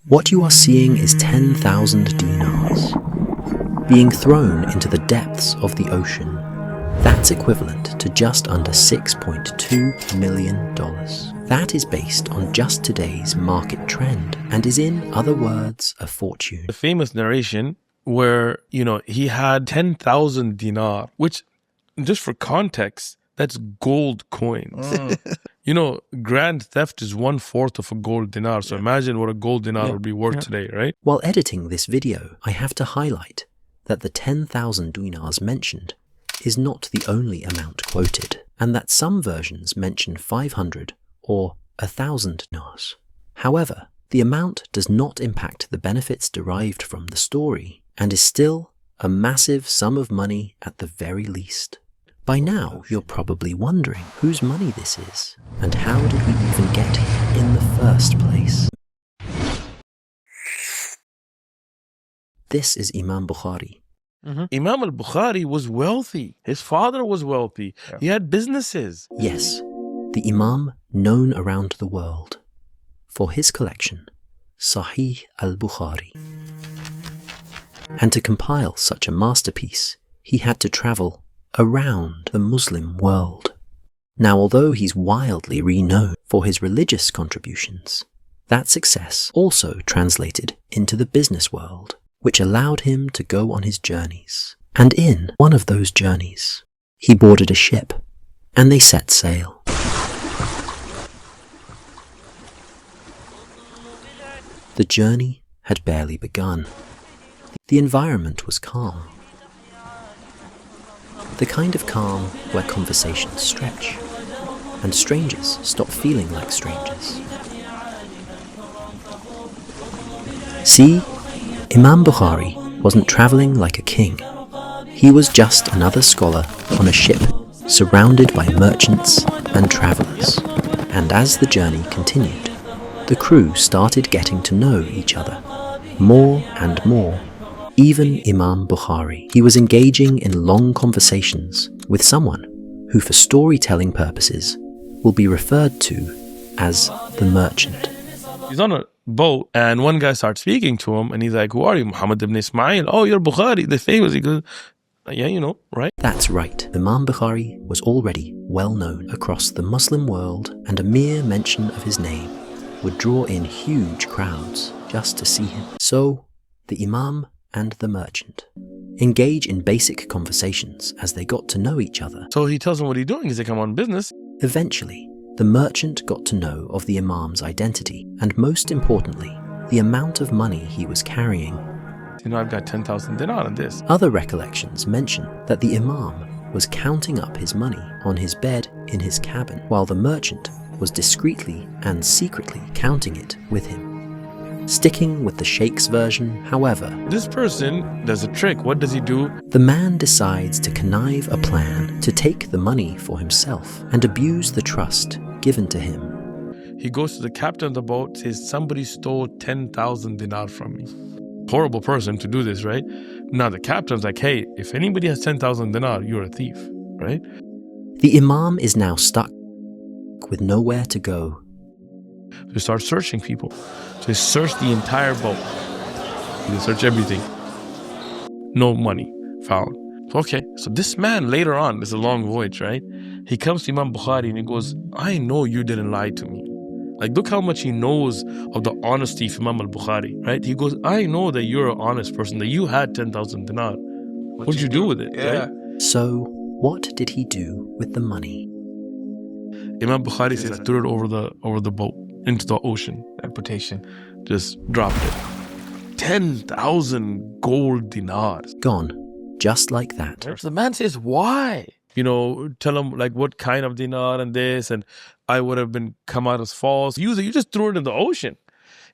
What you are seeing is 10,000 dinars being thrown into the depths of the ocean. That's equivalent to just under $6.2 million. That is based on just today's market trend and is, in other words, a fortune. The famous narration where, he had 10,000 dinar, which, just for context, that's gold coins. Grand theft is 1/4 of a gold dinar. So imagine what a gold dinar would be worth today, right? While editing this video, I have to highlight that the 10,000 dinars mentioned is not the only amount quoted, and that some versions mention 500 or 1,000 dinars. However, the amount does not impact the benefits derived from the story and is still a massive sum of money at the very least. By now, you're probably wondering whose money this is, and how did we even get here in the first place? This is Imam Bukhari. Imam al-Bukhari was wealthy. His father was wealthy. Yeah. He had businesses. Yes, the Imam known around the world for his collection, Sahih Bukhari. And to compile such a masterpiece, he had to travel around the Muslim world. Now, although he's wildly renowned for his religious contributions, that success also translated into the business world, which allowed him to go on his journeys. And in one of those journeys, he boarded a ship, and they set sail. The journey had barely begun. The environment was calm. The kind of calm where conversations stretch, and strangers stop feeling like strangers. See, Imam Bukhari wasn't traveling like a king. He was just another scholar on a ship surrounded by merchants and travelers. And as the journey continued, the crew started getting to know each other more and more. Even Imam Bukhari, he was engaging in long conversations with someone who, for storytelling purposes, will be referred to as the merchant. He's on a boat, and one guy starts speaking to him, and he's like, "Who are you? Muhammad ibn Ismail? Oh, you're Bukhari, the famous." He goes, "Yeah, right?" That's right. Imam Bukhari was already well known across the Muslim world, and a mere mention of his name would draw in huge crowds just to see him. So, the Imam and the merchant engage in basic conversations as they got to know each other. So he tells him what he's doing. He's like, "I'm on business." Eventually, the merchant got to know of the Imam's identity, and most importantly, the amount of money he was carrying. I've got 10,000 dinar on this. Other recollections mention that the Imam was counting up his money on his bed in his cabin, while the merchant was discreetly and secretly counting it with him. Sticking with the Sheikh's version, however, this person does a trick. What does he do? The man decides to connive a plan to take the money for himself and abuse the trust given to him. He goes to the captain of the boat, says, "Somebody stole 10,000 dinar from me." Horrible person to do this, right? Now the captain's like, "Hey, if anybody has 10,000 dinar, you're a thief," right? The Imam is now stuck with nowhere to go. So he starts searching people. So he searched the entire boat. He searched everything. No money found. So, okay, so this man later on, it's a long voyage, right? He comes to Imam Bukhari and he goes, "I know you didn't lie to me." Like, look how much he knows of the honesty of Imam al-Bukhari, right? He goes, "I know that you're an honest person, that you had 10,000 dinar. What'd you do with it?" Yeah. Right? So, what did he do with the money? Imam Bukhari says, "I threw it over the boat into the ocean." Reputation. Just dropped it. 10,000 gold dinars. Gone, just like that. So the man says, "Why?" Tell him like what kind of dinar and this, and I would have been come out as false. You just threw it in the ocean.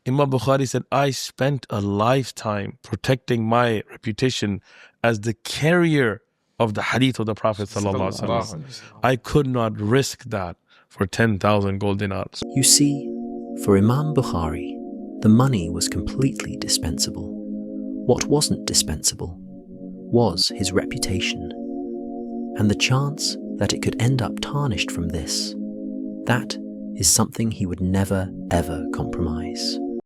Imam Bukhari said, "I spent a lifetime protecting my reputation as the carrier of the hadith of the Prophet sallallahu alaihi wasallam. I could not risk that for 10,000 gold dinars." You see, for Imam Bukhari, the money was completely dispensable. What wasn't dispensable was his reputation, and the chance that it could end up tarnished from this. That is something he would never, ever compromise.